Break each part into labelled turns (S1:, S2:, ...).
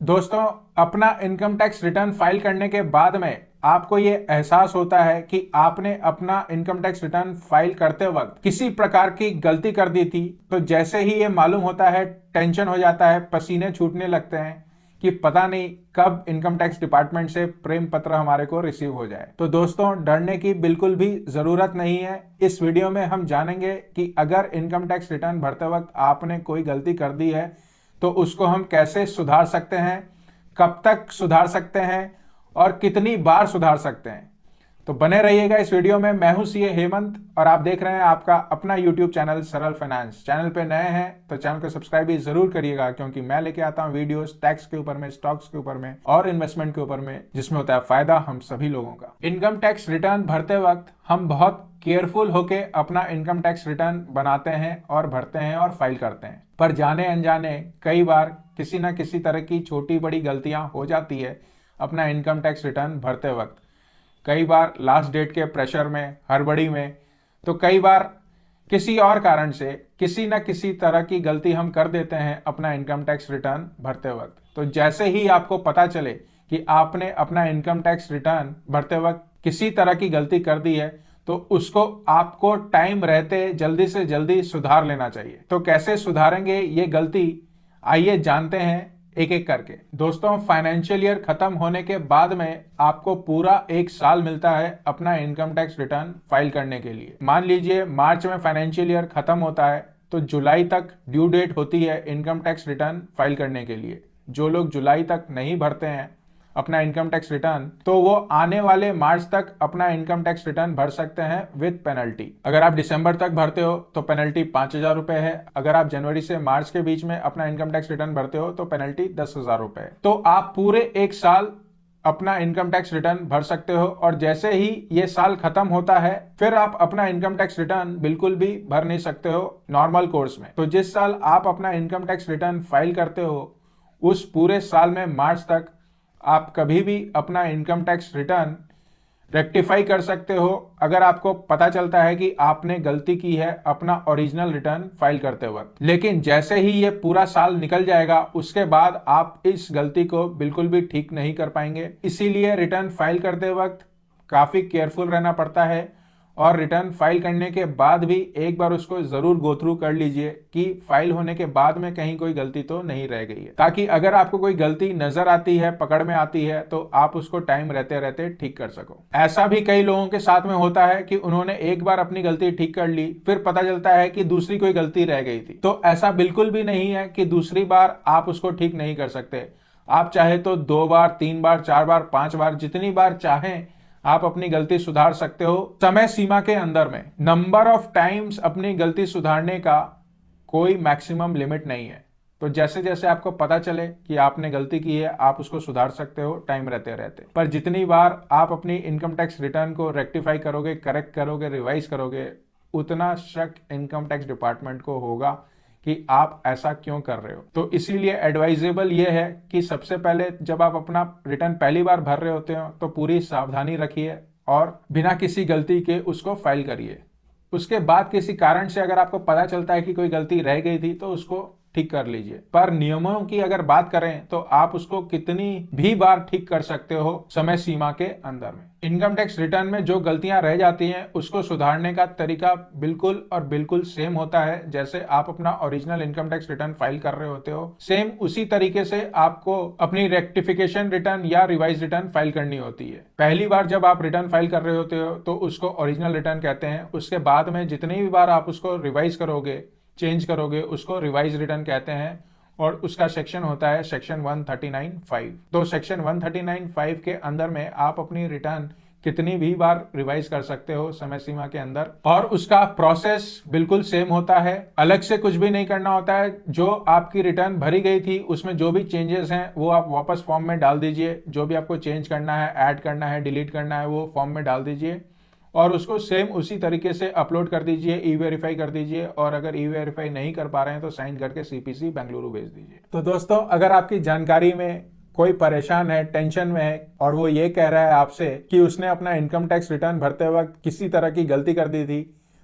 S1: दोस्तों, अपना income tax return file करने के बाद में आपको ये एहसास होता है कि आपने अपना इनकम टैक्स रिटर्न फाइल करते वक्त किसी प्रकार की गलती कर दी थी। तो जैसे ही ये मालूम होता है, टेंशन हो जाता है, पसीने छूटने लगते हैं कि पता नहीं कब इनकम टैक्स डिपार्टमेंट से प्रेम पत्र हमारे को रिसीव हो जाए। तो दोस्तों, डरने की बिल्कुल भी जरूरत नहीं है। इस वीडियो में हम जानेंगे कि अगर इनकम टैक्स रिटर्न भरते वक्त आपने कोई गलती कर दी है तो उसको हम कैसे सुधार सकते हैं, कब तक सुधार सकते हैं और कितनी बार सुधार सकते हैं। तो बने रहिएगा इस वीडियो में। मैं हूं सीए हेमंत और आप देख रहे हैं आपका अपना यूट्यूब चैनल सरल फाइनेंस। चैनल पे नए हैं तो चैनल को सब्सक्राइब भी जरूर करिएगा, क्योंकि मैं लेके आता हूं वीडियोस टैक्स के ऊपर में, स्टॉक्स के ऊपर में और इन्वेस्टमेंट के ऊपर में, जिसमें होता है फायदा हम सभी लोगों का। इनकम टैक्स रिटर्न भरते वक्त हम बहुत केयरफुल होके अपना इनकम टैक्स रिटर्न बनाते हैं और भरते हैं और फाइल करते हैं। पर जाने अनजाने कई बार किसी ना किसी तरह की छोटी बड़ी गलतियां हो जाती है अपना इनकम टैक्स रिटर्न भरते वक्त। कई बार लास्ट डेट के प्रेशर में, हड़बड़ी में, तो कई बार किसी और कारण से किसी न किसी तरह की गलती हम कर देते हैं अपना इनकम टैक्स रिटर्न भरते वक्त। तो जैसे ही आपको पता चले कि आपने अपना इनकम टैक्स रिटर्न भरते वक्त किसी तरह की गलती कर दी है तो उसको आपको टाइम रहते जल्दी से जल्दी सुधार लेना चाहिए। तो कैसे सुधारेंगे ये गलती, आइए जानते हैं एक एक करके। दोस्तों, फाइनेंशियल ईयर खत्म होने के बाद में आपको पूरा एक साल मिलता है अपना इनकम टैक्स रिटर्न फाइल करने के लिए। मान लीजिए मार्च में फाइनेंशियल ईयर खत्म होता है तो जुलाई तक ड्यू डेट होती है इनकम टैक्स रिटर्न फाइल करने के लिए। जो लोग जुलाई तक नहीं भरते हैं अपना इनकम टैक्स रिटर्न, तो वो आने वाले मार्च तक अपना इनकम टैक्स रिटर्न भर सकते हैं विद पेनल्टी। अगर आप दिसंबर तक भरते हो तो पेनल्टी 5,000 रुपए है। अगर आप जनवरी से मार्च के बीच में अपना इनकम टैक्स रिटर्न भरते हो तो पेनल्टी 10,000 रुपए है। तो आप पूरे एक साल अपना इनकम टैक्स रिटर्न भर सकते हो और जैसे ही ये साल खत्म होता है फिर आप अपना इनकम टैक्स रिटर्न बिल्कुल भी भर नहीं सकते हो नॉर्मल कोर्स में। तो जिस साल आप अपना इनकम टैक्स रिटर्न फाइल करते हो उस पूरे साल में मार्च तक आप कभी भी अपना इनकम टैक्स रिटर्न रेक्टिफाई कर सकते हो अगर आपको पता चलता है कि आपने गलती की है अपना ओरिजिनल रिटर्न फाइल करते वक्त। लेकिन जैसे ही ये पूरा साल निकल जाएगा उसके बाद आप इस गलती को बिल्कुल भी ठीक नहीं कर पाएंगे। इसीलिए रिटर्न फाइल करते वक्त काफी केयरफुल रहना पड़ता है और रिटर्न फाइल करने के बाद भी एक बार उसको जरूर गो थ्रू कर लीजिए कि फाइल होने के बाद में कहीं कोई गलती तो नहीं रह गई है, ताकि अगर आपको कोई गलती नजर आती है, पकड़ में आती है, तो आप उसको टाइम रहते रहते ठीक कर सको। ऐसा भी कई लोगों के साथ में होता है कि उन्होंने एक बार अपनी गलती ठीक कर ली, फिर पता चलता है कि दूसरी कोई गलती रह गई थी। तो ऐसा बिल्कुल भी नहीं है कि दूसरी बार आप उसको ठीक नहीं कर सकते। आप चाहे तो 2 बार, 3 बार, 4 बार, 5 बार, जितनी बार चाहें आप अपनी गलती सुधार सकते हो समय सीमा के अंदर में। नंबर ऑफ टाइम्स अपनी गलती सुधारने का कोई मैक्सिमम लिमिट नहीं है। तो जैसे जैसे आपको पता चले कि आपने गलती की है आप उसको सुधार सकते हो टाइम रहते रहते। पर जितनी बार आप अपनी इनकम टैक्स रिटर्न को रेक्टिफाई करोगे, करेक्ट करोगे, रिवाइज करोगे, उतना शक इनकम टैक्स डिपार्टमेंट को होगा कि आप ऐसा क्यों कर रहे हो। तो इसीलिए एडवाइजेबल ये है कि सबसे पहले जब आप अपना रिटर्न पहली बार भर रहे होते हो तो पूरी सावधानी रखिए और बिना किसी गलती के उसको फाइल करिए। उसके बाद किसी कारण से अगर आपको पता चलता है कि कोई गलती रह गई थी तो उसको ठीक कर लीजिए। पर नियमों की अगर बात करें तो आप उसको कितनी भी बार ठीक कर सकते हो समय सीमा के अंदर में। इनकम टैक्स रिटर्न में जो गलतियां रह जाती हैं उसको सुधारने का तरीका बिल्कुल और बिल्कुल सेम होता है जैसे आप अपना original income tax return file कर रहे होते हो। सेम उसी तरीके से आपको अपनी रेक्टिफिकेशन रिटर्न या रिवाइज रिटर्न फाइल करनी होती है। पहली बार जब आप रिटर्न फाइल कर रहे होते हो तो उसको ओरिजिनल रिटर्न कहते हैं। उसके बाद में जितनी भी बार आप उसको रिवाइज करोगे, चेंज करोगे, उसको रिवाइज रिटर्न कहते हैं और उसका सेक्शन होता है सेक्शन 139(5). तो सेक्शन 139(5) के अंदर में आप अपनी रिटर्न कितनी भी बार रिवाइज कर सकते हो समय सीमा के अंदर और उसका प्रोसेस बिल्कुल सेम होता है। अलग से कुछ भी नहीं करना होता है। जो आपकी रिटर्न भरी गई थी उसमें जो भी चेंजेस हैं वो आप वापस फॉर्म में डाल दीजिए। जो भी आपको चेंज करना है, ऐड करना है, डिलीट करना है, वो फॉर्म में डाल दीजिए और उसको सेम उसी तरीके से अपलोड कर दीजिए, ई वेरीफाई कर दीजिए और अगर ई वेरीफाई नहीं कर पा रहे हैं तो साइन करके सीपीसी बेंगलुरु भेज दीजिए। तो दोस्तों, अगर आपकी जानकारी में कोई परेशान है, टेंशन में है और वो ये कह रहा है आपसे कि उसने अपना इनकम टैक्स रिटर्न भरते वक्त किसी तरह की गलती कर दी थी,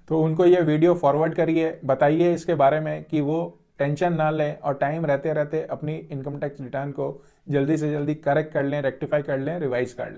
S1: तो उनको ये वीडियो फॉरवर्ड करिए, बताइए इसके बारे में कि वो टेंशन ना लें और टाइम रहते रहते अपनी इनकम टैक्स रिटर्न को जल्दी से जल्दी करेक्ट कर लें, रेक्टिफाई कर लें, रिवाइज कर लें।